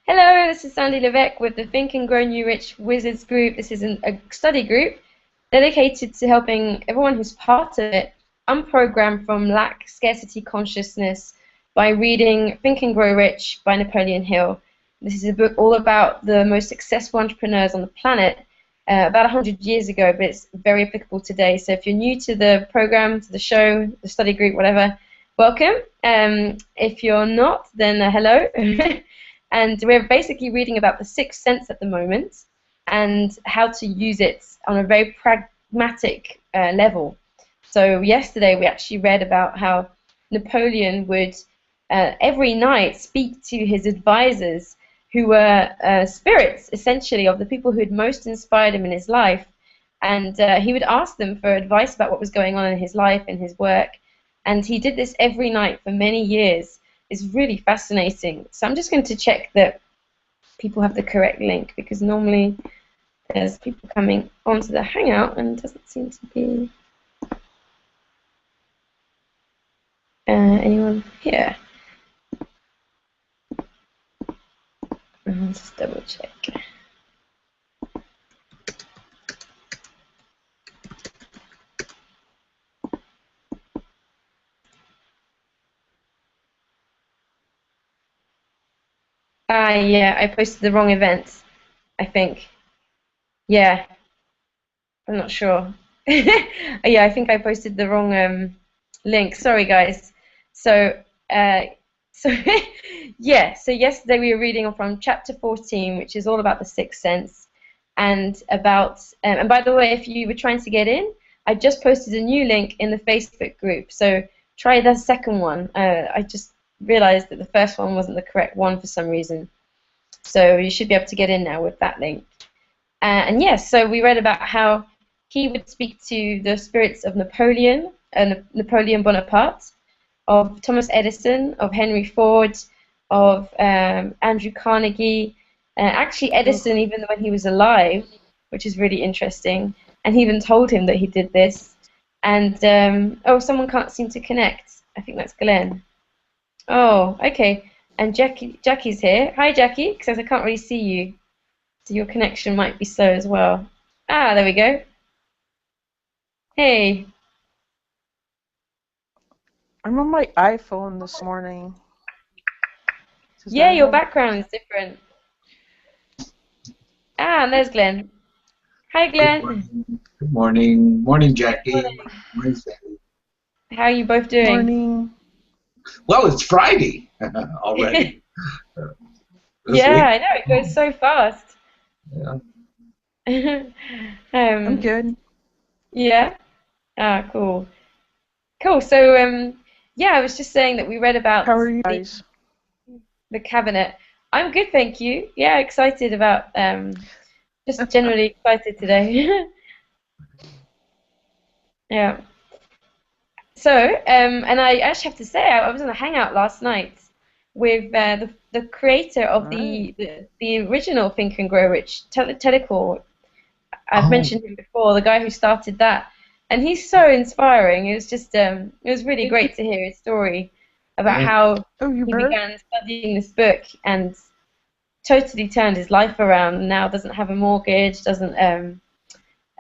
Hello, this is Sandy Levesque with the Think and Grow New Rich Wizards group. This is a study group dedicated to helping everyone who's part of it unprogram from lack scarcity consciousness by reading Think and Grow Rich by Napoleon Hill. This is a book all about the most successful entrepreneurs on the planet about 100 years ago, but it's very applicable today. So if you're new to the program, to the show, the study group, whatever, welcome. If you're not, then hello. And we're basically reading about the sixth sense at the moment and how to use it on a very pragmatic level. So yesterday we actually read about how Napoleon would every night speak to his advisors, who were spirits, essentially, of the people who had most inspired him in his life. And he would ask them for advice about what was going on in his life and his work. And he did this every night for many years. It's really fascinating. So I'm just going to check that people have the correct link, because normally there's people coming onto the Hangout and it doesn't seem to be anyone here. Let's just double check. Yeah, I posted the wrong event, I think. Yeah, I'm not sure. Yeah, I think I posted the wrong link. Sorry, guys. So, yeah, so yesterday we were reading from chapter 14, which is all about the sixth sense, and about, and by the way, if you were trying to get in, I just posted a new link in the Facebook group, so try the second one. I just realized that the first one wasn't the correct one for some reason, so you should be able to get in now with that link. And yes, so we read about how he would speak to the spirits of Napoleon, Napoleon Bonaparte, of Thomas Edison, of Henry Ford, of Andrew Carnegie, actually Edison even when he was alive, which is really interesting, and he even told him that he did this. And oh, someone can't seem to connect. I think that's Glenn. Oh, okay. And Jackie's here. Hi, Jackie, because I can't really see you, so your connection might be slow as well. Ah, there we go. Hey. I'm on my iPhone this morning. Yeah, your background is different. Ah, and there's Glenn. Hi, Glenn. Good morning. Morning, Jackie. Morning, Sandy. How are you both doing? Morning. Well, it's Friday already. Yeah, I know. It goes so fast. Yeah. I'm good. Yeah? Ah, cool. Cool. So, yeah, I was just saying that we read about How are you guys? the cabinet. I'm good, thank you. Yeah, excited about, just generally excited today. Yeah. So, and I actually have to say, I was on a hangout last night with the creator of the original Think and Grow Rich, Telecor. I've mentioned him before, the guy who started that, and he's so inspiring. It was just, it was really great to hear his story about how he began studying this book and totally turned his life around. Now doesn't have a mortgage, doesn't,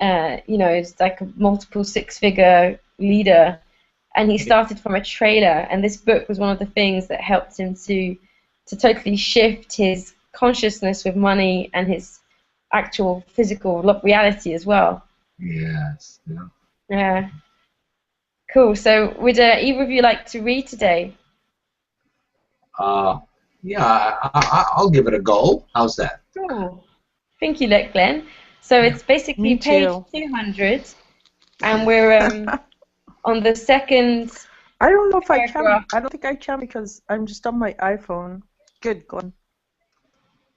you know, it's like a multiple six-figure leader. And he started from a trailer, and this book was one of the things that helped him to totally shift his consciousness with money and his actual physical reality as well. Yes. Yeah. Yeah. Cool. So would either of you like to read today? Yeah, I'll give it a go. How's that? Cool. Thank you, Glenn. So it's basically page 200, and we're on the second. I don't know if I can. I don't think I can because I'm just on my iPhone. Good, Glenn.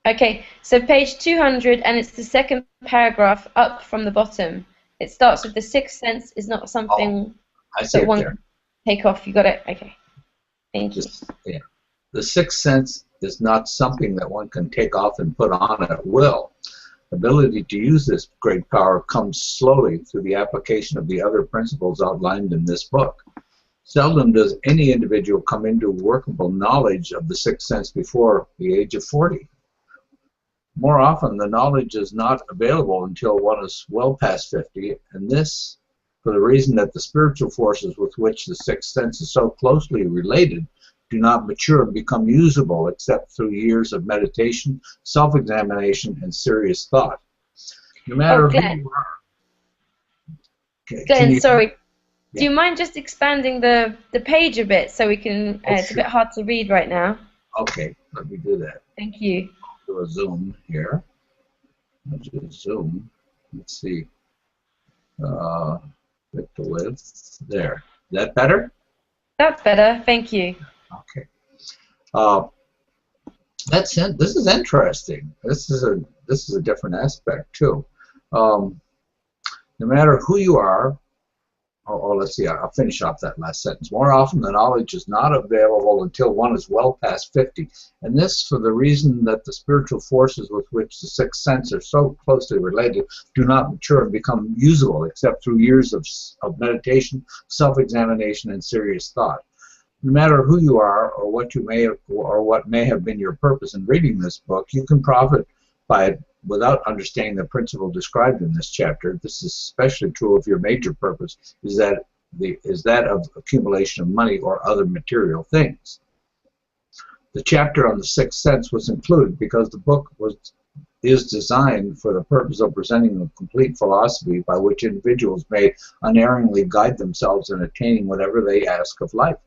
Okay, so page 200, and it's the second paragraph up from the bottom. It starts with the sixth sense is not something that one can take off. You got it? Okay. Thank you. Yeah. The sixth sense is not something that one can take off and put on at will. Ability to use this great power comes slowly through the application of the other principles outlined in this book. Seldom does any individual come into workable knowledge of the sixth sense before the age of 40. More often, the knowledge is not available until one is well past 50, and this for the reason that the spiritual forces with which the sixth sense is so closely related do not mature and become usable except through years of meditation, self-examination, and serious thought. No matter who you are. Okay, Glenn, sorry. Yeah. Do you mind just expanding the page a bit so we can? It's Sure. a bit hard to read right now. Okay, let me do that. Thank you. Do a zoom here. Let's just zoom. Let's see. With the width there. Is that better? That's better. Thank you. Okay. This is interesting. This is a different aspect too. No matter who you are, let's see, I'll finish off that last sentence. More often, the knowledge is not available until one is well past 50, and this for the reason that the spiritual forces with which the sixth sense are so closely related do not mature and become usable except through years of meditation, self-examination, and serious thought. No matter who you are or what may have been your purpose in reading this book, you can profit by it without understanding the principle described in this chapter. This is especially true if your major purpose is that of accumulation of money or other material things. The chapter on the sixth sense was included because the book is designed for the purpose of presenting a complete philosophy by which individuals may unerringly guide themselves in attaining whatever they ask of life.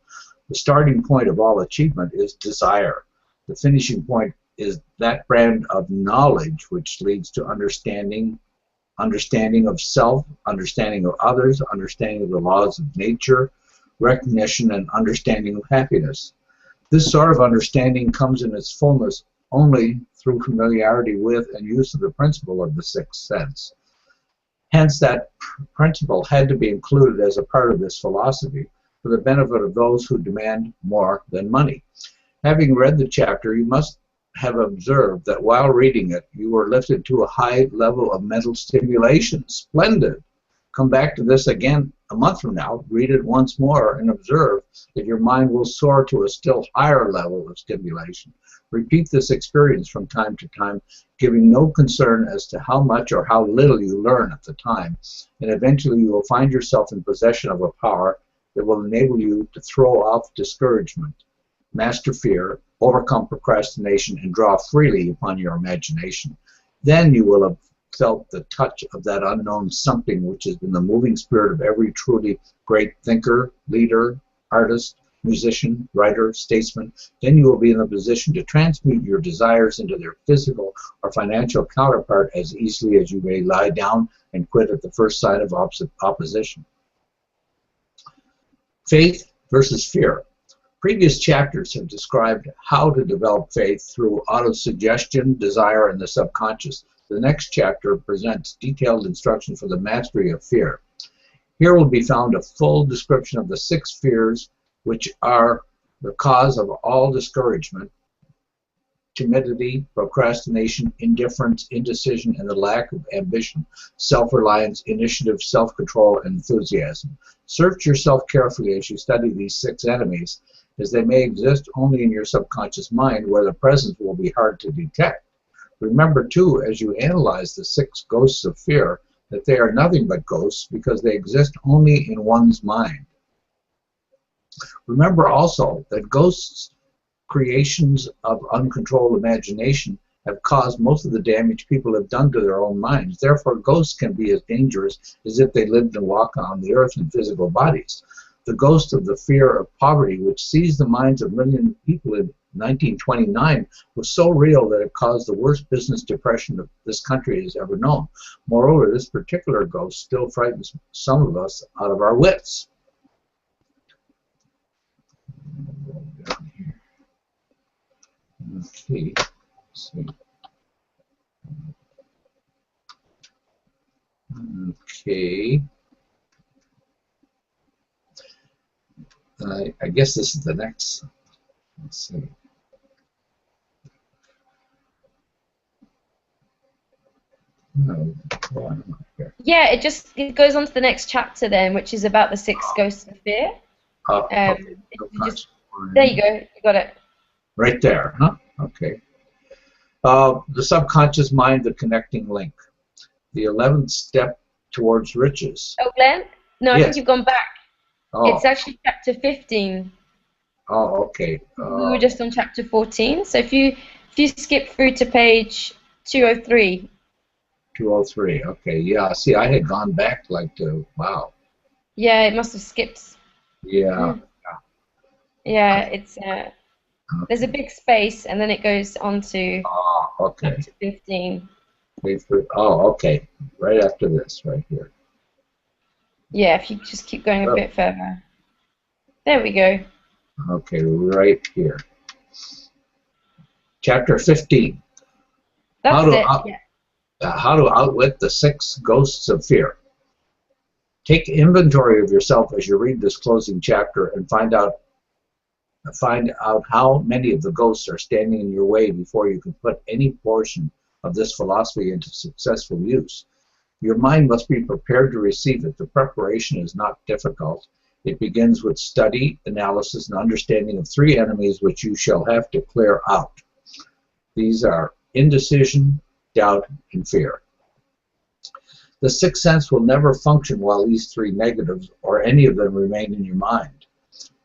The starting point of all achievement is desire. The finishing point is that brand of knowledge which leads to understanding of self, understanding of others, understanding of the laws of nature, recognition and understanding of happiness. This sort of understanding comes in its fullness only through familiarity with and use of the principle of the sixth sense. Hence, that principle had to be included as a part of this philosophy for the benefit of those who demand more than money. Having read the chapter, you must have observed that while reading it, you were lifted to a high level of mental stimulation. Splendid! Come back to this again a month from now, read it once more, and observe that your mind will soar to a still higher level of stimulation. Repeat this experience from time to time, giving no concern as to how much or how little you learn at the time, and eventually you will find yourself in possession of a power that will enable you to throw off discouragement, master fear, overcome procrastination, and draw freely upon your imagination. Then you will have felt the touch of that unknown something which has been the moving spirit of every truly great thinker, leader, artist, musician, writer, statesman. Then you will be in a position to transmute your desires into their physical or financial counterpart as easily as you may lie down and quit at the first sign of opposition. Faith versus fear. Previous chapters have described how to develop faith through autosuggestion, desire, and the subconscious. The next chapter presents detailed instruction for the mastery of fear. Here will be found a full description of the 6 fears which are the cause of all discouragement: timidity, procrastination, indifference, indecision, and the lack of ambition, self-reliance, initiative, self-control, and enthusiasm. Search yourself carefully as you study these 6 enemies, as they may exist only in your subconscious mind, where the presence will be hard to detect. Remember, too, as you analyze the 6 ghosts of fear, that they are nothing but ghosts because they exist only in one's mind. Remember also that ghosts, creations of uncontrolled imagination, have caused most of the damage people have done to their own minds. Therefore, ghosts can be as dangerous as if they lived and walked on the earth in physical bodies. The ghost of the fear of poverty, which seized the minds of millions of people in 1929, was so real that it caused the worst business depression that this country has ever known. Moreover, this particular ghost still frightens some of us out of our wits. Okay, let's see. Okay. I guess this is the next. Let's see. No, yeah, it goes on to the next chapter then, which is about the 6 ghosts of fear. Okay. There you go. You got it. Right there, huh? Okay. The subconscious mind, the connecting link. The 11th step towards riches. Oh, Glenn? No, I Yes. think you've gone back. Oh. It's actually chapter 15. Oh, okay. We were just on chapter 14. So if you skip through to page 203. 203. Okay. Yeah. See, I had gone back like to wow. Yeah, it must have skipped. Yeah. Yeah, it's there's a big space, and then it goes on to Okay. chapter 15. Oh, okay. Right after this, right here. Yeah, if you just keep going a bit further. There we go. Okay, right here. Chapter 15. That's it. Yeah. How to outwit the 6 ghosts of fear. Take inventory of yourself as you read this closing chapter and find out how many of the ghosts are standing in your way before you can put any portion of this philosophy into successful use. Your mind must be prepared to receive it. The preparation is not difficult. It begins with study, analysis, and understanding of 3 enemies which you shall have to clear out. These are indecision, doubt, and fear. The 6th sense will never function while these 3 negatives or any of them remain in your mind.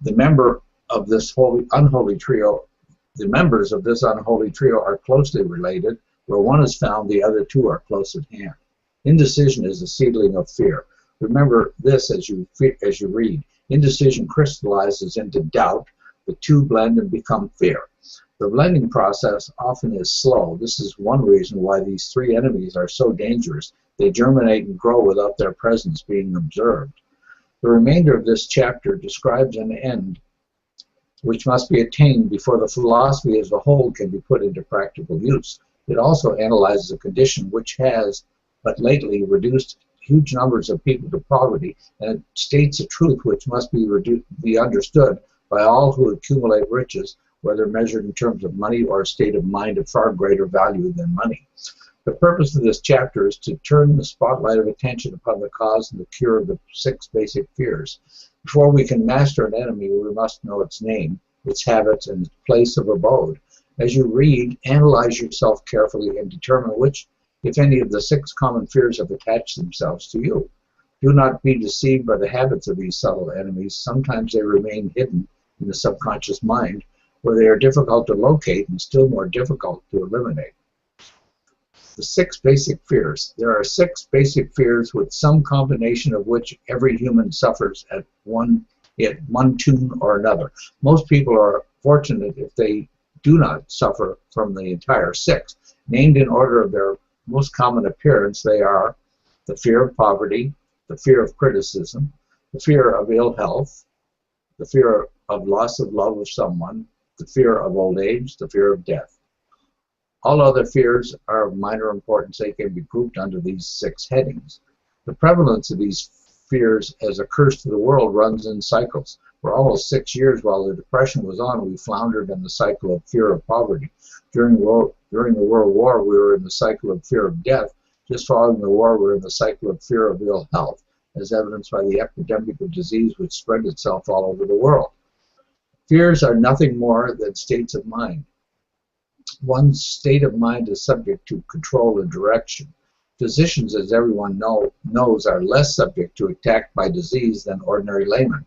The members of this unholy trio are closely related. Where one is found, the other 2 are close at hand. Indecision is a seedling of fear. Remember this as you read. Indecision crystallizes into doubt. The 2 blend and become fear. The blending process often is slow. This is one reason why these 3 enemies are so dangerous. They germinate and grow without their presence being observed. The remainder of this chapter describes an end which must be attained before the philosophy as a whole can be put into practical use. It also analyzes a condition which has but lately reduced huge numbers of people to poverty, and it states a truth which must be understood by all who accumulate riches, whether measured in terms of money or a state of mind of far greater value than money. The purpose of this chapter is to turn the spotlight of attention upon the cause and the cure of the 6 basic fears. Before we can master an enemy, we must know its name, its habits, and its place of abode. As you read, analyze yourself carefully and determine which, if any, of the 6 common fears have attached themselves to you. Do not be deceived by the habits of these subtle enemies. Sometimes they remain hidden in the subconscious mind, where they are difficult to locate and still more difficult to eliminate. The 6 basic fears. There are 6 basic fears with some combination of which every human suffers at one tune or another. Most people are fortunate if they do not suffer from the entire 6. Named in order of their most common appearance, they are the fear of poverty, the fear of criticism, the fear of ill health, the fear of loss of love of someone, the fear of old age, the fear of death. All other fears are of minor importance. They can be grouped under these 6 headings. The prevalence of these fears as a curse to the world runs in cycles. For almost 6 years while the Depression was on, we floundered in the cycle of fear of poverty. During the World War, we were in the cycle of fear of death. Just following the war, we were in the cycle of fear of ill health, as evidenced by the epidemic of disease which spread itself all over the world. Fears are nothing more than states of mind. One's state of mind is subject to control and direction. Physicians, as everyone knows, are less subject to attack by disease than ordinary laymen.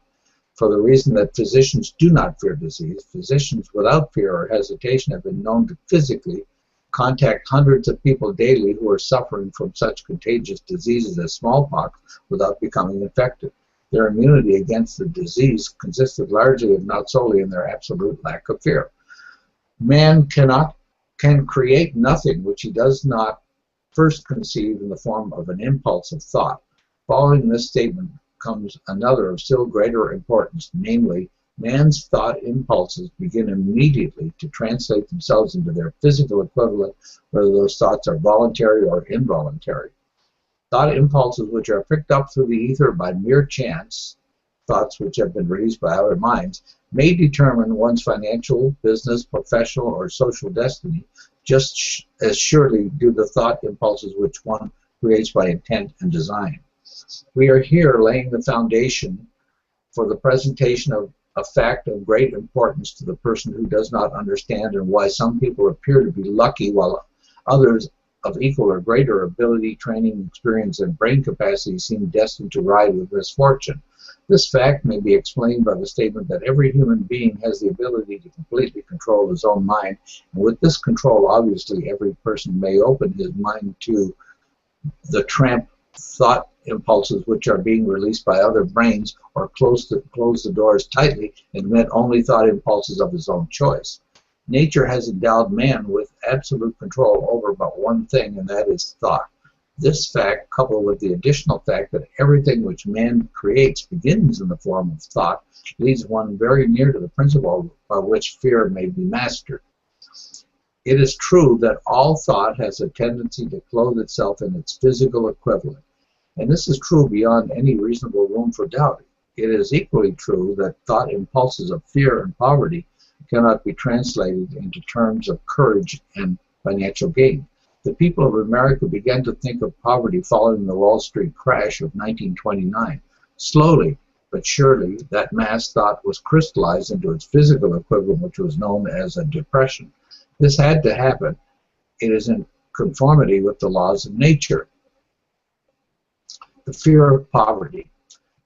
For the reason that physicians do not fear disease, physicians without fear or hesitation have been known to physically contact hundreds of people daily who are suffering from such contagious diseases as smallpox without becoming infected. Their immunity against the disease consisted largely, if not solely, in their absolute lack of fear. Man can create nothing which he does not first conceive in the form of an impulse of thought. Following this statement comes another of still greater importance, namely, man's thought impulses begin immediately to translate themselves into their physical equivalent, whether those thoughts are voluntary or involuntary. Thought impulses which are picked up through the ether by mere chance, thoughts which have been released by other minds, may determine one's financial, business, professional, or social destiny, just as surely do the thought impulses which one creates by intent and design. We are here laying the foundation for the presentation of a fact of great importance to the person who does not understand, and why some people appear to be lucky while others of equal or greater ability, training, experience, and brain capacity seem destined to ride with misfortune. This fact may be explained by the statement that every human being has the ability to completely control his own mind, and with this control, obviously, every person may open his mind to the tramp thought impulses which are being released by other brains, or close the doors tightly and admit only thought impulses of his own choice. Nature has endowed man with absolute control over but one thing, and that is thought. This fact, coupled with the additional fact that everything which man creates begins in the form of thought, leads one very near to the principle by which fear may be mastered. It is true that all thought has a tendency to clothe itself in its physical equivalent, and this is true beyond any reasonable room for doubt. It is equally true that thought impulses of fear and poverty cannot be translated into terms of courage and financial gain. The people of America began to think of poverty following the Wall Street crash of 1929. Slowly but surely, that mass thought was crystallized into its physical equivalent, which was known as a depression. This had to happen. It is in conformity with the laws of nature. The fear of poverty.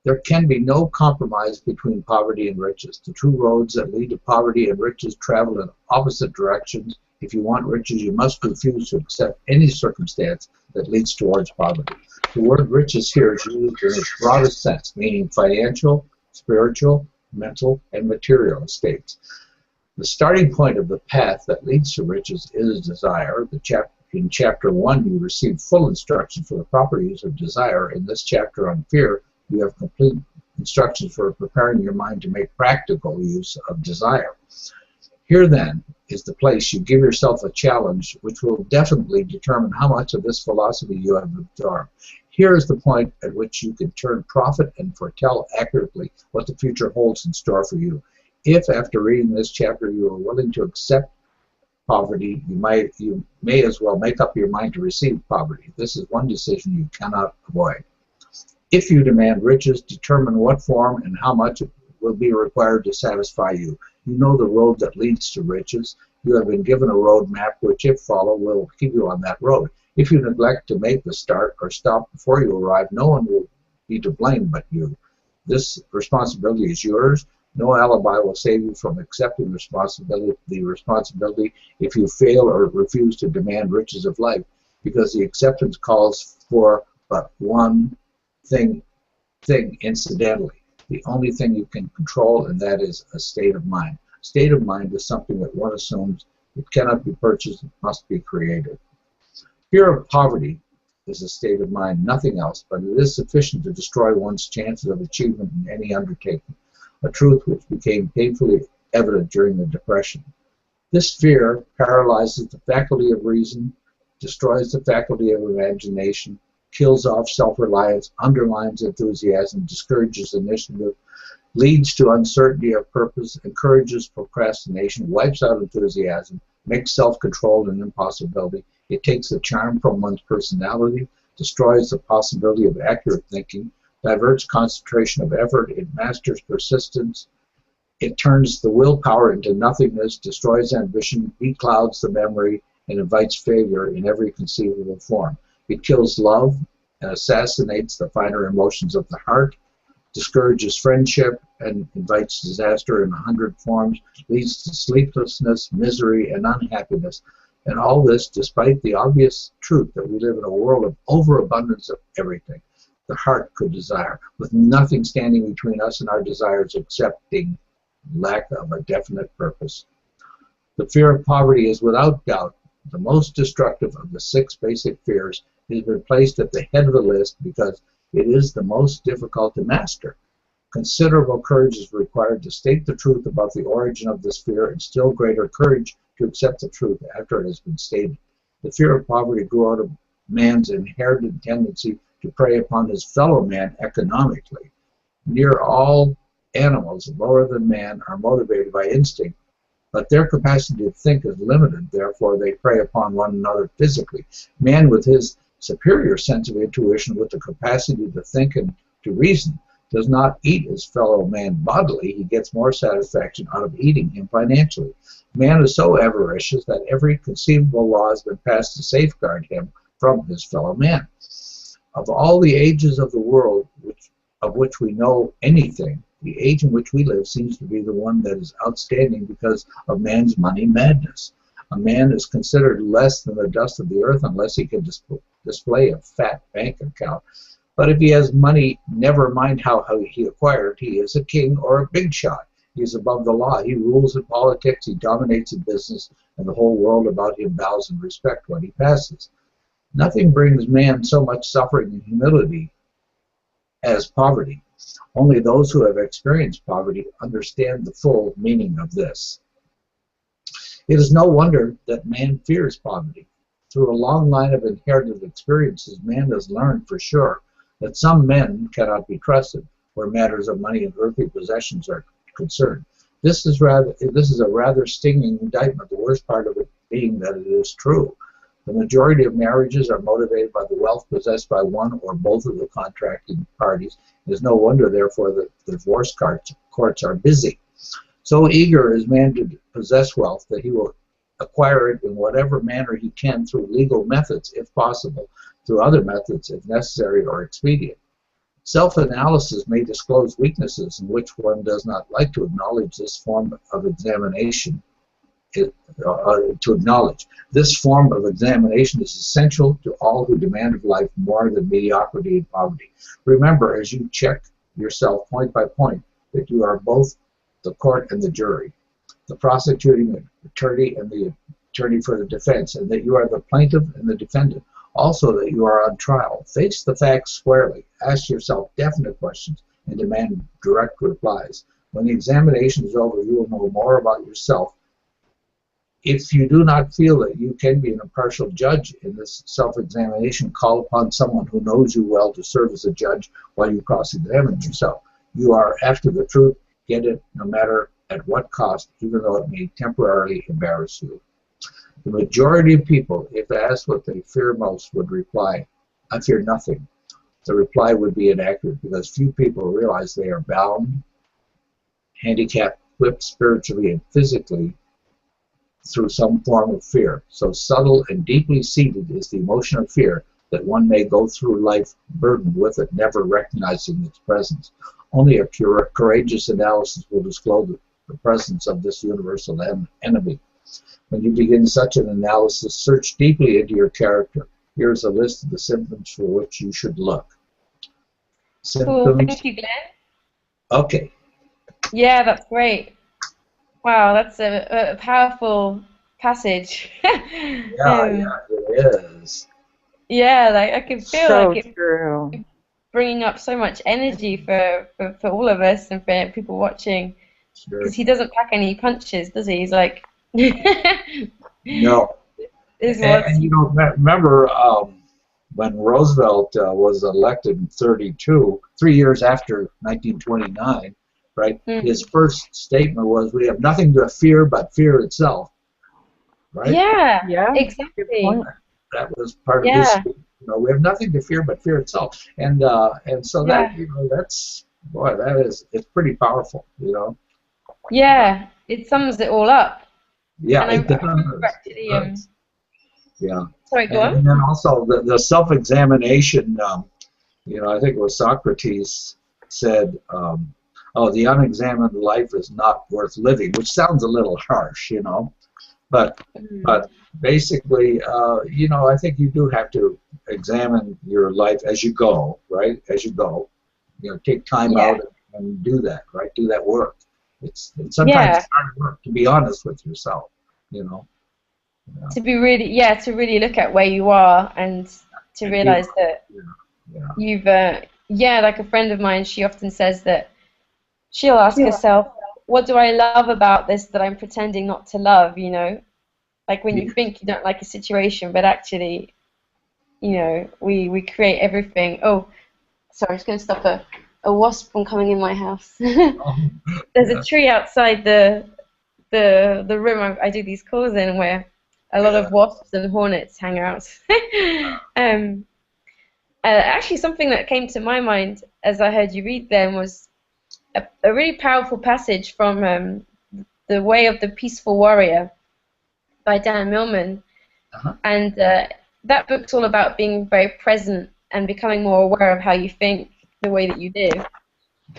There can be no compromise between poverty and riches. The two roads that lead to poverty and riches travel in opposite directions. If you want riches, you must refuse to accept any circumstance that leads towards poverty. The word riches here is used in its broadest sense, meaning financial, spiritual, mental, and material estates. The starting point of the path that leads to riches is desire. In Chapter 1, you receive full instruction for the proper use of desire. In this chapter on fear, you have complete instructions for preparing your mind to make practical use of desire. Here, then, is the place you give yourself a challenge which will definitely determine how much of this philosophy you have absorbed. Here is the point at which you can turn prophet and foretell accurately what the future holds in store for you. If, after reading this chapter, you are willing to accept poverty, you may as well make up your mind to receive poverty. This is one decision you cannot avoid. If you demand riches, determine what form and how much will be required to satisfy you. You know the road that leads to riches. You have been given a road map which, if followed, will keep you on that road. If you neglect to make the start or stop before you arrive, no one will be to blame but you. This responsibility is yours. No alibi will save you from accepting the responsibility if you fail or refuse to demand riches of life, because the acceptance calls for but one thing incidentally, the only thing you can control, and that is a state of mind. State of mind is something that one assumes it cannot be purchased, it must be created. Fear of poverty is a state of mind, nothing else, but it is sufficient to destroy one's chances of achievement in any undertaking, a truth which became painfully evident during the Depression. This fear paralyzes the faculty of reason, destroys the faculty of imagination, kills off self-reliance, undermines enthusiasm, discourages initiative, leads to uncertainty of purpose, encourages procrastination, wipes out enthusiasm, makes self-control an impossibility. It takes the charm from one's personality, destroys the possibility of accurate thinking, diverts concentration of effort, it masters persistence, it turns the willpower into nothingness, destroys ambition, beclouds the memory, and invites failure in every conceivable form. It kills love and assassinates the finer emotions of the heart, discourages friendship, and invites disaster in 100 forms, leads to sleeplessness, misery, and unhappiness. And all this despite the obvious truth that we live in a world of overabundance of everything the heart could desire, with nothing standing between us and our desires excepting lack of a definite purpose. The fear of poverty is without doubt the most destructive of the 6 basic fears. It has been placed at the head of the list because it is the most difficult to master. Considerable courage is required to state the truth about the origin of this fear, and still greater courage to accept the truth after it has been stated. The fear of poverty grew out of man's inherited tendency to prey upon his fellow man economically. Near all animals lower than man are motivated by instinct, but their capacity to think is limited, therefore they prey upon one another physically. Man, with his superior sense of intuition, with the capacity to think and to reason, does not eat his fellow man bodily, he gets more satisfaction out of eating him financially. Man is so avaricious that every conceivable law has been passed to safeguard him from his fellow man. Of all the ages of the world of which we know anything, the age in which we live seems to be the one that is outstanding because of man's money madness. A man is considered less than the dust of the earth unless he can display a fat bank account. But if he has money, never mind how he acquired it, he is a king or a big shot. He is above the law. He rules in politics, he dominates in business, and the whole world about him bows in respect when he passes. Nothing brings man so much suffering and humility as poverty. Only those who have experienced poverty understand the full meaning of this. It is no wonder that man fears poverty. Through a long line of inherited experiences, man has learned for sure that some men cannot be trusted where matters of money and earthly possessions are concerned. This is a rather stinging indictment, the worst part of it being that it is true. The majority of marriages are motivated by the wealth possessed by one or both of the contracting parties. It is no wonder, therefore, that the divorce courts are busy. So eager is man to possess wealth that he will acquire it in whatever manner he can through legal methods, if possible, through other methods, if necessary or expedient. Self-analysis may disclose weaknesses in which one does not like to acknowledge this form of examination. This form of examination is essential to all who demand of life more than mediocrity and poverty. Remember, as you check yourself point by point, that you are both the court and the jury, the prosecuting attorney and the attorney for the defense, and that you are the plaintiff and the defendant. Also, that you are on trial. Face the facts squarely. Ask yourself definite questions and demand direct replies. When the examination is over, you will know more about yourself. If you do not feel that you can be an impartial judge in this self-examination, call upon someone who knows you well to serve as a judge while you cross-examine yourself. You are after the truth. Get it no matter at what cost, even though it may temporarily embarrass you. The majority of people, if asked what they fear most, would reply, I fear nothing. The reply would be inaccurate because few people realize they are bound, handicapped, whipped spiritually and physically through some form of fear. So subtle and deeply seated is the emotion of fear that one may go through life burdened with it, never recognizing its presence. Only a courageous analysis will disclose the presence of this universal enemy. When you begin such an analysis, search deeply into your character. Here's a list of the symptoms for which you should look. Symptoms. Cool, thank you, Glenn. Okay. Yeah, that's great. Wow, that's a powerful passage. Yeah, it is. Yeah, like I can feel So like it's true. bringing up so much energy for all of us and for people watching. Sure. Because he doesn't pack any punches, does he? He's like, No. And you know, remember when Roosevelt was elected in 32, 3 years after 1929, right? Mm-hmm. His first statement was, "We have nothing to fear but fear itself." Right? Yeah, exactly. That was part of his speech. You know, we have nothing to fear but fear itself, and so that, you know, that's, boy, it's pretty powerful, you know. Yeah, it sums it all up. Yeah, and it does. Actually, yeah. Sorry, go on. And then also the self-examination. You know, I think it was Socrates said, "Oh, the unexamined life is not worth living," which sounds a little harsh, you know, but basically, you know, I think you do have to examine your life as you go, right? As you go, you know, take time out and do that, right? Do that work. It's sometimes it's hard work, to be honest with yourself, you know. Yeah. To be really, to really look at where you are and to realize that you've, like a friend of mine, she often says that she'll ask herself, what do I love about this that I'm pretending not to love, you know? Like when you think you don't like a situation, but actually, you know, we create everything. Oh, sorry, I was going to stop a wasp from coming in my house. There's a tree outside the room I do these calls in where a lot of wasps and hornets hang out. Actually, something that came to my mind as I heard you read then, was a really powerful passage from The Way of the Peaceful Warrior by Dan Millman. And that book's all about being very present and becoming more aware of how you think, the way that you live.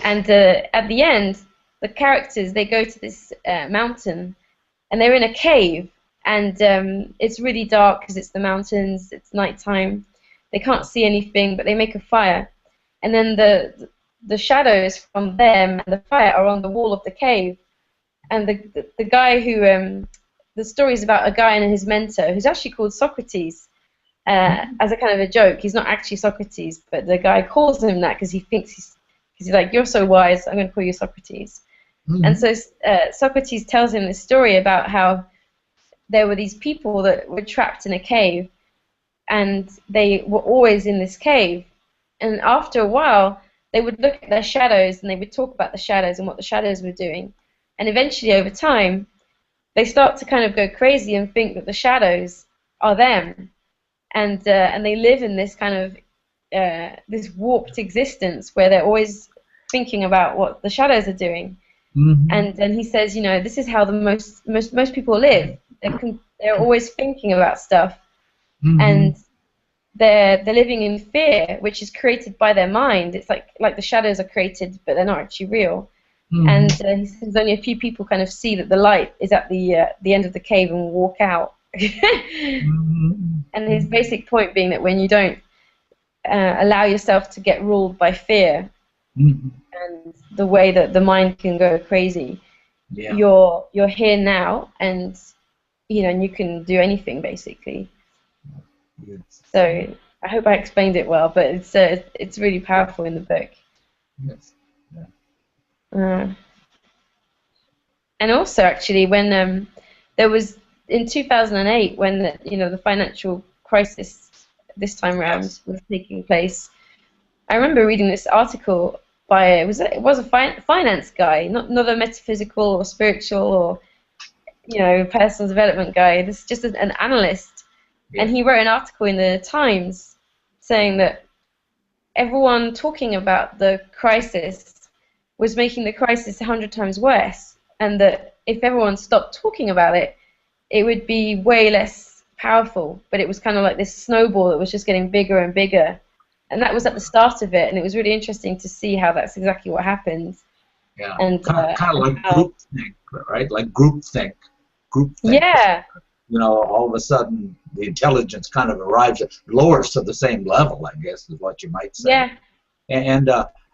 And at the end, the characters, they go to this mountain, and they're in a cave, and it's really dark because it's the mountains, it's nighttime. They can't see anything, but they make a fire. And then the shadows from them and the fire are on the wall of the cave. And the guy who, the story is about a guy and his mentor, who's actually called Socrates, as a kind of a joke. He's not actually Socrates, but the guy calls him that because he thinks he's like, you're so wise, I'm going to call you Socrates. And so Socrates tells him this story about how there were these people that were trapped in a cave, and they were always in this cave. And after a while, they would look at their shadows, and they would talk about the shadows and what the shadows were doing. And eventually, over time, they start to kind of go crazy and think that the shadows are them. And they live in this kind of this warped existence where they're always thinking about what the shadows are doing. And then he says, you know, this is how the most people live. They're always thinking about stuff, and they're living in fear, which is created by their mind. It's like the shadows are created, but they're not actually real. And he says only a few people kind of see that the light is at the end of the cave and walk out. And his basic point being that when you don't allow yourself to get ruled by fear and the way that the mind can go crazy, you're here now, and you know, and you can do anything basically. So I hope I explained it well, but it's really powerful in the book. Yes. And also, actually, when there was in 2008, when the financial crisis this time around was taking place, I remember reading this article by it was a finance guy, not a metaphysical or spiritual or personal development guy. This is just an analyst, and he wrote an article in the Times saying that everyone talking about the crisis was making the crisis 100 times worse, and that if everyone stopped talking about it, it would be way less powerful. But it was kind of like this snowball that was just getting bigger and bigger, and that was at the start of it. And it was really interesting to see how that's exactly what happened. Yeah, and kind of like groupthink, right? Like groupthink. Yeah. All of a sudden the intelligence kind of arrives, lowers to the same level, I guess, is what you might say. Yeah. And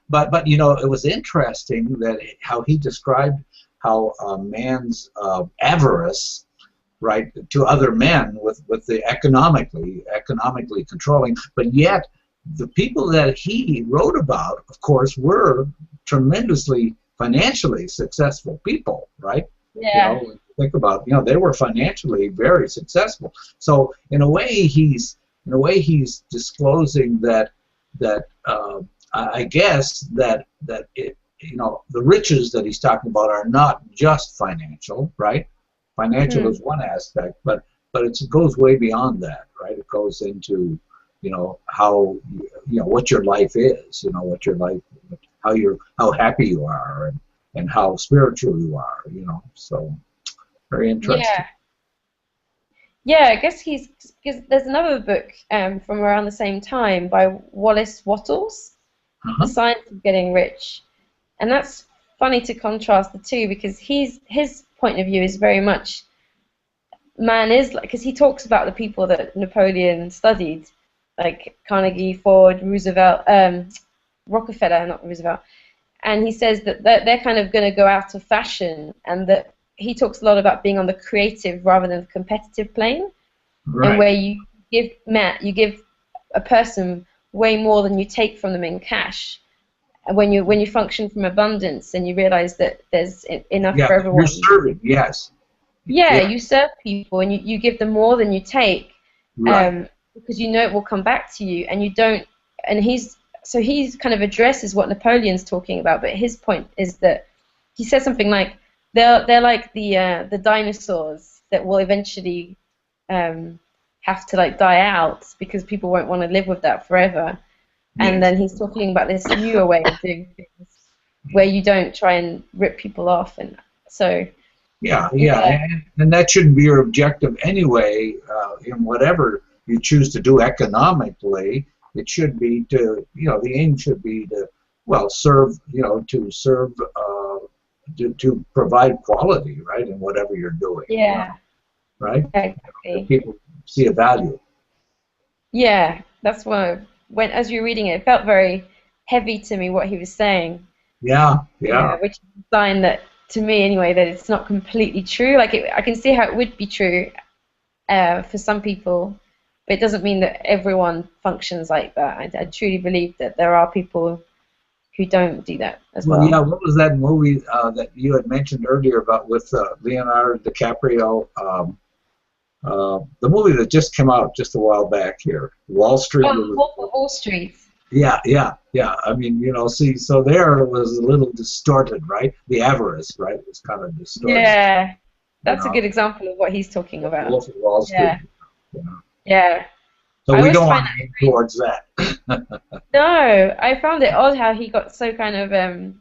but it was interesting that how he described how man's avarice, right, to other men with the economically controlling, but yet the people that he wrote about, of course, were tremendously financially successful people, right? Yeah. Think about, they were financially very successful. So in a way he's disclosing that I guess that it, the riches that he's talking about are not just financial, right? Financial is one aspect, but it goes way beyond that, right? It goes into how what your life is, what your life, how happy you are, and how spiritual you are, so very interesting. Yeah, I guess because there's another book from around the same time by Wallace Wattles, The Science of Getting Rich, and that's funny to contrast the two, because his point of view is very much man is like, because he talks about the people that Napoleon studied, like Carnegie, Ford, Roosevelt, Rockefeller, not Roosevelt, and he says that they're kind of going to go out of fashion, and that he talks a lot about being on the creative rather than the competitive plane, and where you give a person way more than you take from them in cash. And when you function from abundance, and you realize that there's enough for everyone. You're serving, yes. Yeah, you serve people, and you give them more than you take, because you know it will come back to you, and you don't. And he's kind of addresses what Napoleon's talking about, but his point is that he says something like, they're like the dinosaurs that will eventually have to die out, because people won't want to live with that forever. and Yes. then he's talking about this newer way of doing things where you don't try and rip people off, and so Yeah, yeah, and that shouldn't be your objective anyway. In whatever you choose to do economically, it should be to, the aim should be to, well, serve, to serve, to provide quality, right, in whatever you're doing, yeah, right? That exactly. people see a value. Yeah, that's why when as you were reading it, it felt very heavy to me what he was saying. Yeah, yeah. Yeah, which is a sign that, to me anyway, that it's not completely true. Like I can see how it would be true for some people, but it doesn't mean that everyone functions like that. I truly believe that there are people who don't do that as Well, yeah. well. What was that movie that you had mentioned earlier about with Leonardo DiCaprio? The movie that just came out just a while back here, Wall Street. Oh, Wolf of Wall Street. Yeah, yeah, yeah. I mean, see, so there it was a little distorted, right? The avarice, right, was kind of distorted. Yeah, You that's a know, good example of what he's talking about. Wolf of Wall Street. Yeah, You know. yeah. So I we always don't find want to aim towards that. no, I found it odd how he got so kind of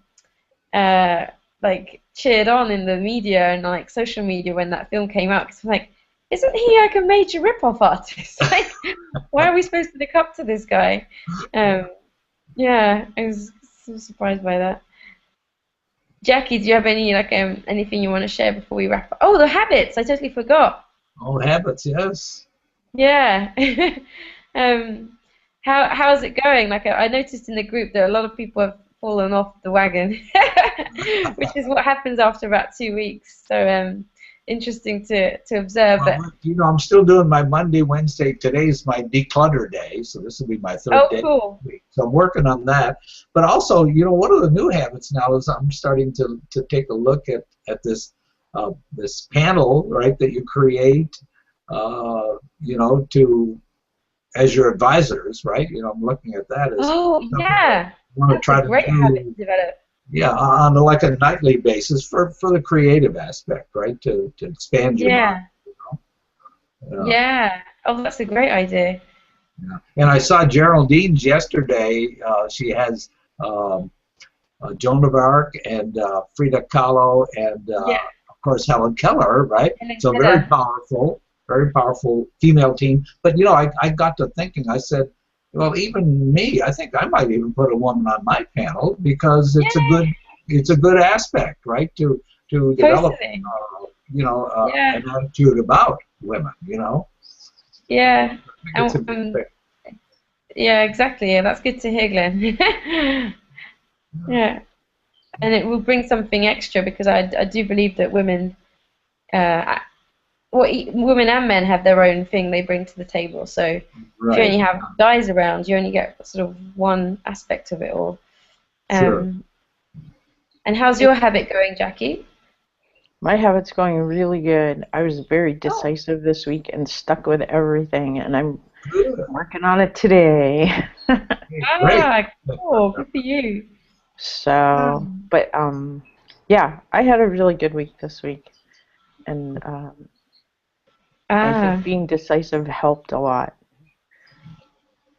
uh like cheered on in the media and like social media when that film came out. Because I'm like, isn't he like a major rip-off artist? Like, why are we supposed to look up to this guy? Yeah, I was so surprised by that. Jackie, do you have any like anything you want to share before we wrap up? Oh, the habits! I totally forgot. Old habits, yes. Yeah. um, how's it going? Like I noticed in the group that a lot of people have fallen off the wagon, which is what happens after about 2 weeks. So interesting to observe. But Well, I'm still doing my Monday, Wednesday. Today's my declutter day, so this will be my third oh, day. cool. So I'm working on that. But also, one of the new habits now is I'm starting to take a look at this this panel, right, that you create, to as your advisors, right? I'm looking at that as Oh, something yeah. I want to That's try a to great habit do. to develop. Yeah, on like a nightly basis for the creative aspect, right? To expand your mind. Yeah. Yeah. Yeah. Oh, that's a great idea. Yeah. And I saw Geraldine's yesterday. She has Joan of Arc and Frida Kahlo and Yeah. of course Helen Keller, right? And then So Greta. very powerful female team. But I got to thinking. I said, well, even me, I think I might even put a woman on my panel because it's a good aspect, right? To develop, Totally. Yeah. an attitude about women, Yeah. I think it's a good thing. Yeah, exactly. Yeah, that's good to hear, Glenn. Yeah. And it will bring something extra because I do believe that women, women and men have their own thing they bring to the table. So if you Right. only have guys around, you only get sort of one aspect of it all. Sure. And how's your habit going, Jackie? My habit's going really good. I was very Oh, decisive this week and stuck with everything, and I'm Good. working on it today. Great. cool. Good for you. So, but yeah, I had a really good week this week, and I think being decisive helped a lot.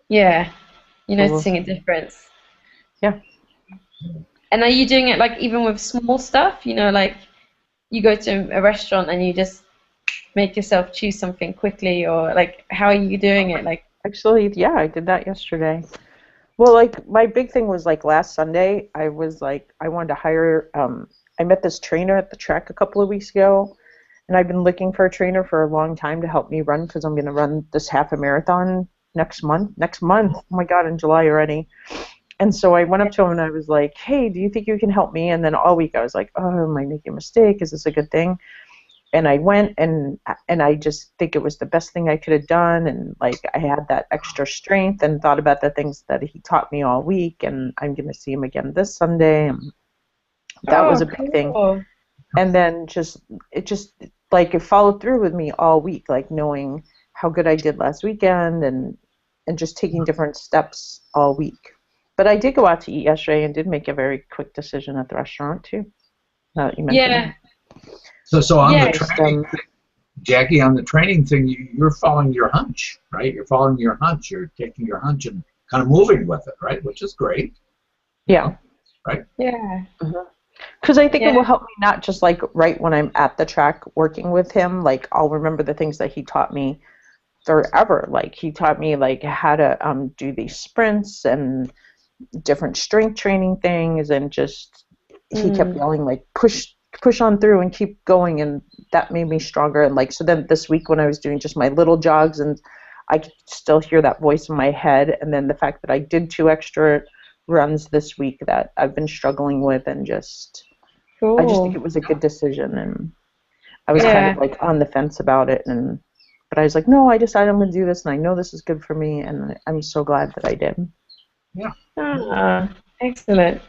Yeah. You're So we'll noticing a see. difference. Yeah. And are you doing it like even with small stuff? Like you go to a restaurant and you just make yourself choose something quickly, or like how are you doing it? Like, Actually, yeah, I did that yesterday. Well, like my big thing was like last Sunday, I was like, I wanted to hire, I met this trainer at the track a couple of weeks ago, and I've been looking for a trainer for a long time to help me run because I'm going to run this half a marathon next month. Oh my God, in July already. And so I went up to him and I was like, hey, do you think you can help me? And then all week I was like, oh, am I making a mistake? Is this a good thing? And I went and I just think it was the best thing I could have done. And like I had that extra strength and thought about the things that he taught me all week. And I'm going to see him again this Sunday. And that was a big thing. cool. And then it followed through with me all week, like knowing how good I did last weekend and just taking different steps all week. But I did go out to eat yesterday and did make a very quick decision at the restaurant too. Now that you mentioned Yeah. it. So on the Just, training, Jackie, on the training thing, you're following your hunch, right? You're following your hunch. You're taking your hunch and kind of moving with it, right? Which is great. Yeah. Right? Yeah. Because I think it Yeah. will help me not just like right when I'm at the track working with him, like I'll remember the things that he taught me forever. Like he taught me like how to do these sprints and different strength training things, and just he kept yelling like push on through and keep going, and that made me stronger. And like so then this week when I was doing just my little jogs, and I could still hear that voice in my head, and then the fact that I did 2 extra runs this week that I've been struggling with, and just Cool. I just think it was a good decision. And I was kind of like on the fence about it, and but I was like, no, I decided I'm going to do this, and I know this is good for me, and I'm so glad that I did. Yeah. Excellent.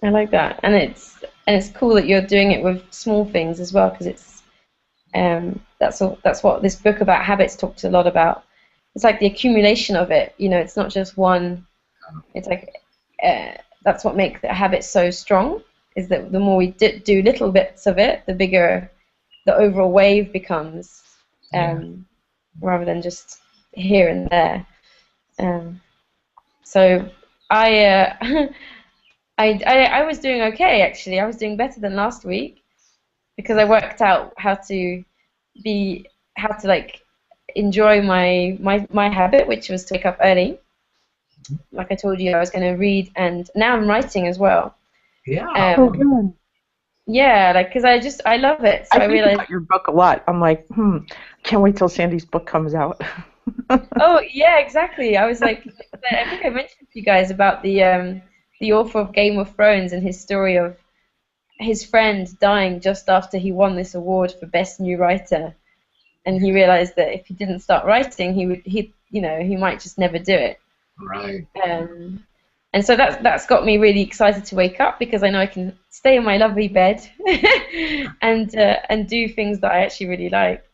I like that, and it's cool that you're doing it with small things as well, because it's that's what this book about habits talks a lot about. It's like the accumulation of it. You know, it's not just one. It's like that's what makes the habit so strong. Is that the more we do little bits of it, the bigger the overall wave becomes, rather than just here and there. So I, I was doing okay, actually. I was doing better than last week because I worked out how to like enjoy my habit, which was to wake up early. Like I told you, I was going to read, and now I'm writing as well. Yeah. Oh, good. Yeah, like because I love it. So I I think realized. about your book a lot. I'm like, can't wait till Sandy's book comes out. Oh yeah, exactly. I was like, I think I mentioned to you guys about the author of Game of Thrones and his story of his friend dying just after he won this award for best new writer, and he realized that if he didn't start writing, he might just never do it. Right. And so that's got me really excited to wake up, because I know I can stay in my lovely bed and do things that I actually really like.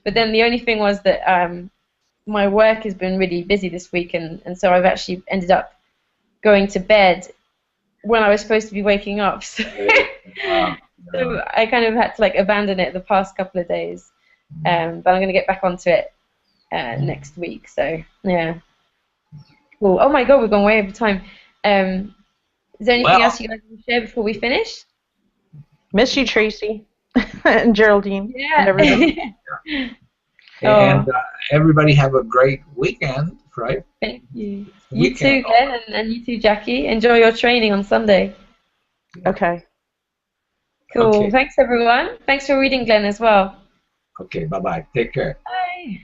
But then the only thing was that my work has been really busy this week, and so I've actually ended up going to bed when I was supposed to be waking up. So, so I kind of had to like abandon it the past couple of days. But I'm going to get back onto it next week. So yeah. Cool. Oh my God, we've gone way over time. Is there anything else you guys want to share before we finish? Miss you, Tracy, and Geraldine, and everybody. And everybody have a great weekend, right? Thank you. You too, Glenn, and you too, Jackie. Enjoy your training on Sunday. Okay. Cool. Okay. Thanks, everyone. Thanks for reading, Glenn, as well. Okay, bye-bye. Take care. Bye.